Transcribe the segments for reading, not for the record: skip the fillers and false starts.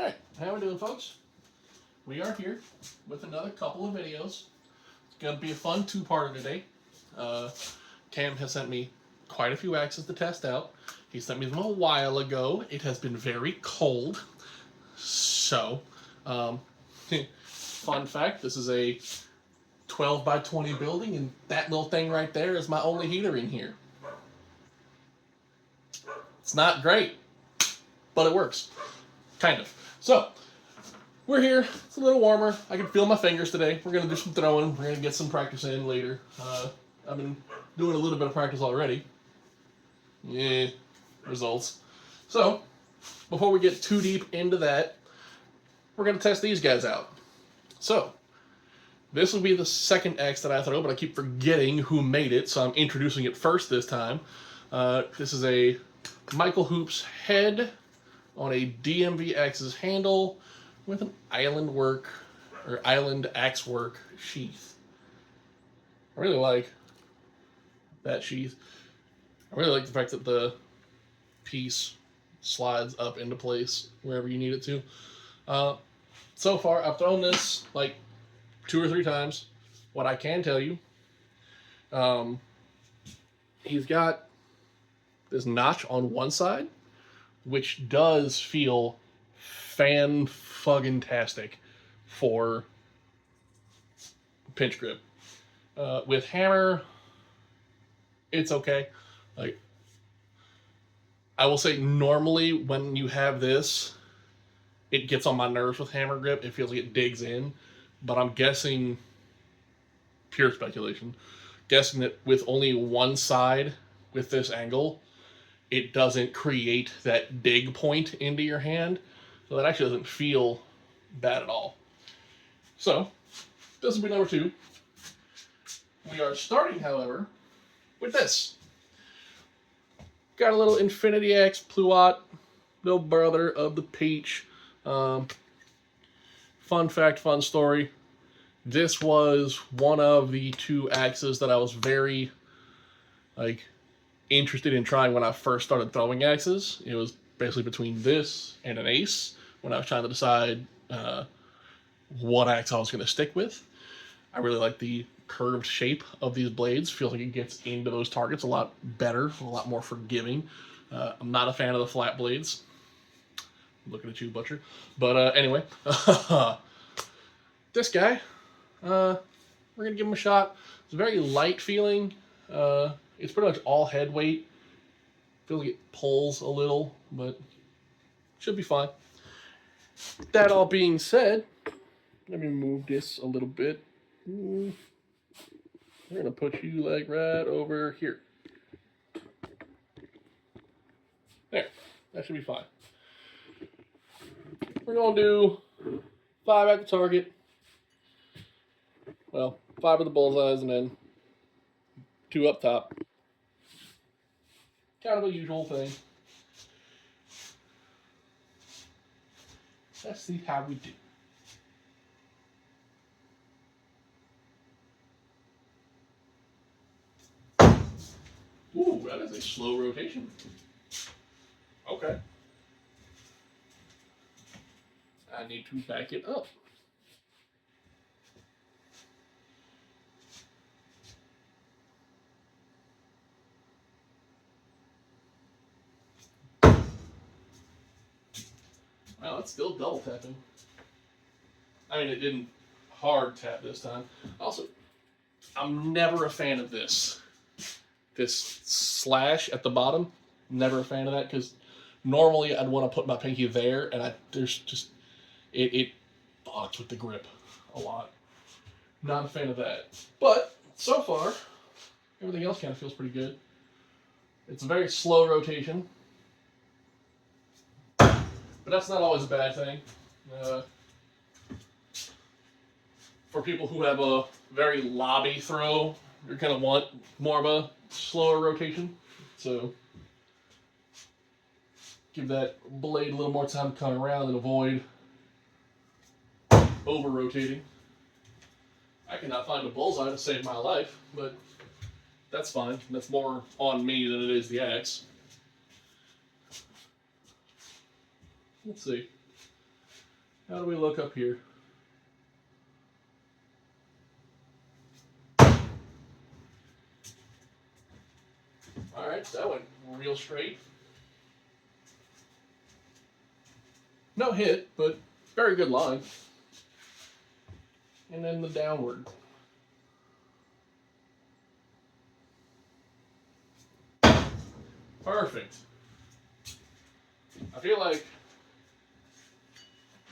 Hey, how we doing, folks? We are here with another couple of videos. It's going to be a fun two-parter today. Cam has sent me quite a few axes to test out. He sent me them a while ago. It has been very cold. So, fun fact, this is a 12 by 20 building, and that little thing right there is my only heater in here. It's not great, but it works. Kind of. So, we're here. It's a little warmer. I can feel my fingers today. We're going to do some throwing. We're going to get some practice in later. I've been doing a little bit of practice already. Yeah, results. So, before we get too deep into that, we're going to test these guys out. So, this will be the second axe that I throw, but I keep forgetting who made it, so I'm introducing it first this time. This is a Michael Hoops head on a DMV axe's handle with an island axe work sheath. I really like that sheath. I really like the fact that the piece slides up into place wherever you need it to. So far, I've thrown this like 2 or 3 times. What I can tell you, he's got this notch on one side, which does feel fan-fucking-tastic for pinch grip. With hammer, it's okay. Like, I will say normally when you have this, it gets on my nerves with hammer grip. It feels like it digs in. But I'm guessing, pure speculation, guessing that with only one side with this angle, it doesn't create that dig point into your hand. So that actually doesn't feel bad at all. So, this will be number 2. We are starting, however, with this. Got a little Infinity Axe Pluot, little brother of the Peach. Fun fact, fun story. This was one of the 2 axes that I was very, interested in trying when I first started throwing axes. It was basically between this and an ace when I was trying to decide what axe I was going to stick with. I really like the curved shape of these blades. Feels like it gets into those targets a lot better, a lot more forgiving. I'm not a fan of the flat blades. I'm looking at you, Butcher. But anyway, this guy, we're going to give him a shot. It's very light feeling. It's pretty much all head weight. Feels like it pulls a little, but should be fine. That all being said, let me move this a little bit. We're going to put you like right over here. There. That should be fine. We're going to do 5 at the target. Well, 5 of the bullseyes and then 2 up top. Kind of a usual thing. Let's see how we do. Ooh, that is a slow rotation. Okay. I need to back it up. Wow, it's still double tapping. I mean, it didn't hard tap this time. Also, I'm never a fan of this. This slash at the bottom. Never a fan of that because normally I'd want to put my pinky there, and there's just it fucks with the grip a lot. Not a fan of that. But so far, everything else kind of feels pretty good. It's a very slow rotation. But that's not always a bad thing. For people who have a very lobby throw, you kind of want more of a slower rotation. So give that blade a little more time to come around and avoid over-rotating. I cannot find a bullseye to save my life, but that's fine. That's more on me than it is the axe. Let's see. How do we look up here? All right, that went real straight. No hit, but very good line. And then the downward. Perfect. I feel like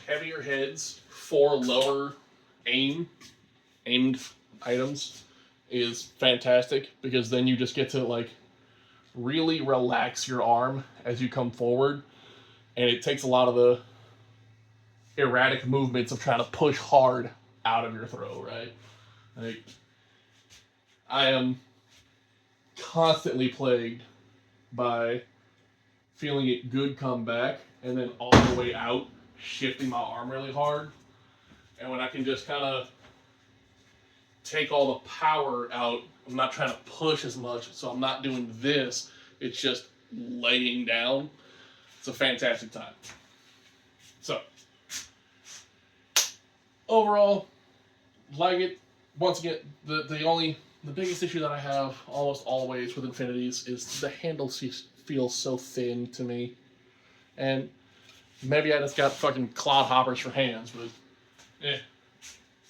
heavier heads for lower aimed items is fantastic, because then you just get to like really relax your arm as you come forward, and it takes a lot of the erratic movements of trying to push hard out of your throw, right? Like, I am constantly plagued by feeling it good come back and then all the way out, shifting my arm really hard. And when I can just kind of take all the power out, I'm not trying to push as much, so I'm not doing this, it's just laying down. It's a fantastic time. So, overall, like it. Once again, the biggest issue that I have almost always with Infinities is the handle feels so thin to me. And maybe I just got fucking clodhoppers for hands, but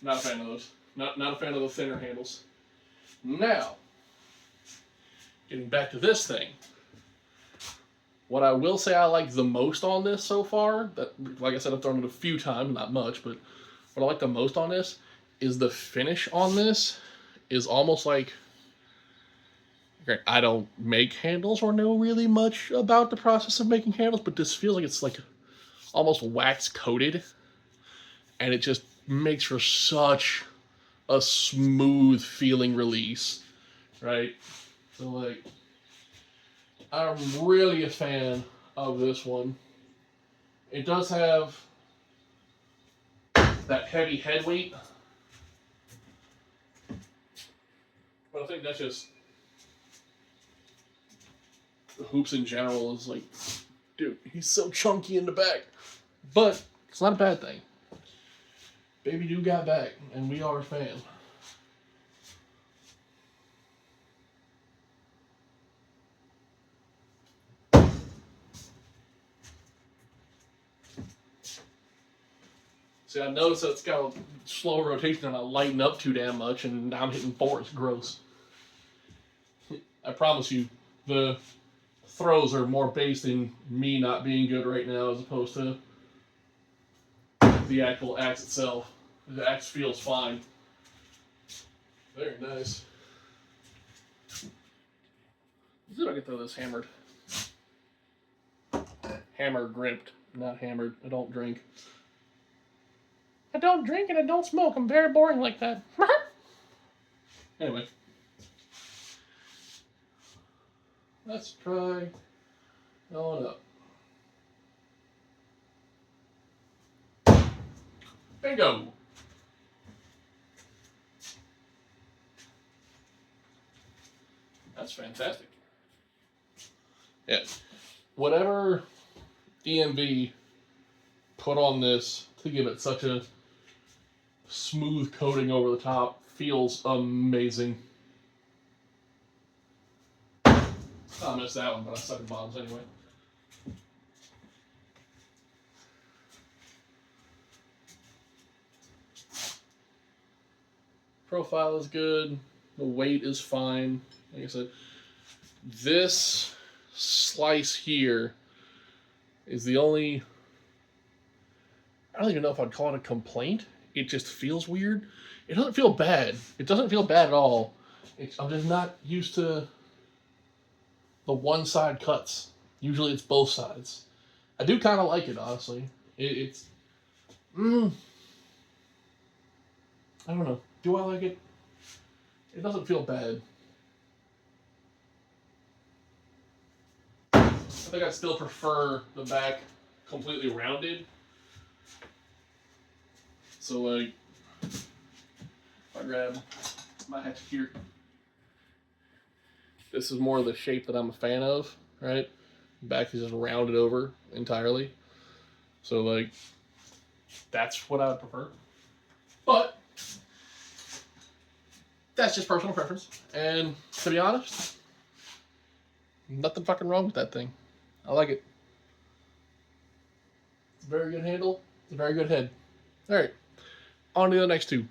not a fan of those. Not a fan of the thinner handles. Now, getting back to this thing. What I will say I like the most on this so far, that, like I said, I've thrown it a few times, not much, but what I like the most on this is the finish on this is almost like, okay, I don't make handles or know really much about the process of making handles, but this feels like it's like almost wax coated, and it just makes for such a smooth feeling release, right? So like, I'm really a fan of this one. It does have that heavy head weight, but I think that's just the hoops in general is like, dude, he's so chunky in the back. But it's not a bad thing. Baby do got back, and we are a fan. See, I noticed that it's got a slow rotation and I lighten up too damn much, and now I'm hitting 4. It's gross. I promise you, the throws are more based in me not being good right now as opposed to the actual axe itself. The axe feels fine. Very nice. Let's see if I can throw this hammered. Hammer gripped, not hammered. I don't drink. I don't drink and I don't smoke. I'm very boring like that. Anyway. Let's try going up. Bingo! That's fantastic. Yeah. Whatever EMV put on this to give it such a smooth coating over the top feels amazing. I missed that one, but I suck at bombs anyway. Profile is good. The weight is fine. Like I said, this slice here is the only, I don't even know if I'd call it a complaint. It just feels weird. It doesn't feel bad. It doesn't feel bad at all. I'm just not used to the one side cuts. Usually it's both sides. I do kind of like it, honestly. I don't know. Do I like it? It doesn't feel bad. I think I still prefer the back completely rounded. So like, if I grab my hatchet here, this is more of the shape that I'm a fan of, right? Back is just rounded over entirely. So like, That's what I would prefer. But that's just personal preference. And to be honest, nothing fucking wrong with that thing. I like it. It's a very good handle. It's a very good head. All right. On to the next two.